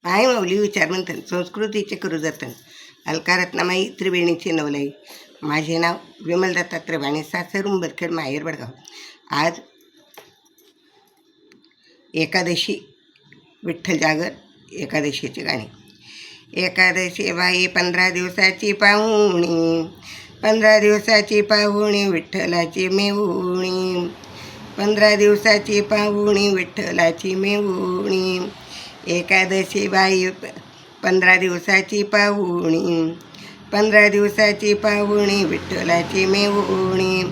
आई माऊली विचारमंथन संस्कृतीचे करू जतन अलका रत्नामाई त्रिवेणीची नवलाई. माझे नाव विमल दत्तात्रय भाणे, सासर उंबरखेड, माहेर बडगाव. आज एकादशी, विठ्ठल जागर एकादशीचे गाणे. एकादशी बाई 15 दिवसाची पाहुणी, 15 दिवसाची पाहुणी विठ्ठलाची मेहुणी, 15 दिवसाची पाहुणी विठ्ठलाची मेहुणी. एकादशी बाई 15 दिवसाची पाहुणी, 15 दिवसाची पाहुणी विठ्ठलाची मेहुणी.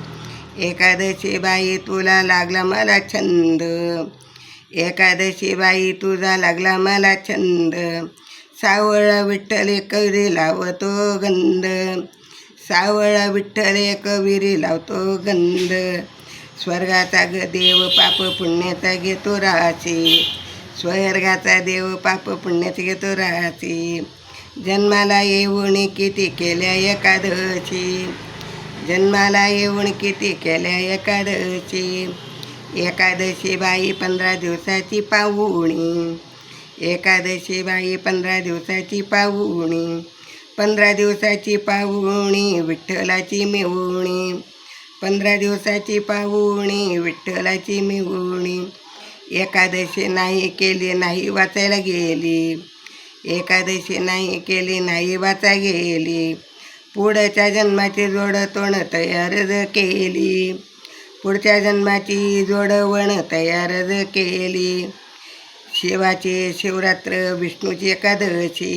एकादशी बाई तुला लागला मला छंद, एकादशी बाई तुझा लागला मला छंद. सावळा विठ्ठल कविरी लावतो गंध, सावळा विठ्ठल कविरी लावतो गंध. स्वर्गाचा ग देव पाप पुण्याचा घेतो राशी, स्वर्गाचा देव पाप पुण्याचा घेतो राशी. जन्माला येऊन किती केल्या एकादशी, जन्माला येऊन किती केल्या एकादशी. एकादशी बाई 15 दिवसाची पाहुणी, एकादशी बाई 15 दिवसाची पाहुणी, 15 दिवसाची पाहुणी विठ्ठलाची मेहुणी, 15 दिवसाची पाहुणी विठ्ठलाची मेहुणी. एकादशी नाही केली नाही वाचायला गेली, एकादशी नाही केली नाही वाचा गेली. पुढच्या जन्माची जोड तोंड तयार केली, पुढच्या जन्माची जोडवण तयार केली. शिवाची शिवरात्र विष्णूची एकादशी,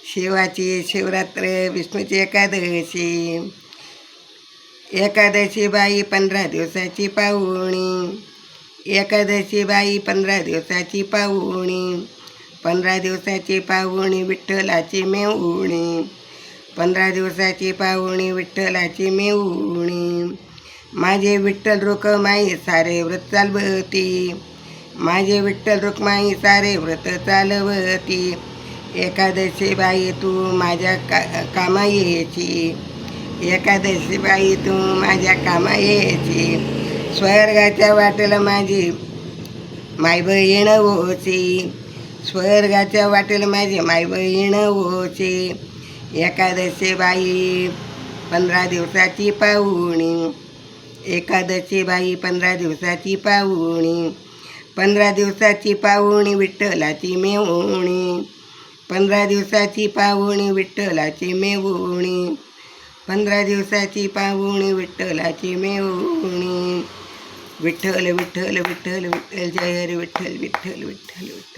शिवाची शिवरात्र विष्णूची एकादशी. एकादशी बाई 15 दिवसाची पाहुणी, एकादशी बाई 15 दिवसाची पाहुणी, 15 दिवसाची पाहुणी विठ्ठलाची मेहुणी, 15 दिवसाची पाहुणी विठ्ठलाची मेहुणी. माझे विठ्ठल रुक्माई सारे व्रत चालवती, माझे विठ्ठल रुक्माई सारे व्रत चालवती. एकादशी बाई तू माझ्या कामा येची, एकादशी बाई तू माझ्या कामा येची. स्वर्गाच्या वाटेला माझी माय बहीण होची, स्वर्गाच्या वाटेला माझी माय बहीण होची. एकादशी बाई 15 दिवसाची पाहुणी, एकादशी बाई 15 दिवसाची पाहुणी, 15 दिवसाची पाहुणी विठ्ठलाची मेहुणी, 15 दिवसाची पाहुणी विठ्ठलाची मेहुणी, 15 दिवसाची पाहुणी विठ्ठलाची मेहुणी. विठ्ठल विठ्ठल विठ्ठल विठ्ठल जय हरी विठ्ठल विठ्ठल विठ्ठल विठ्ठल.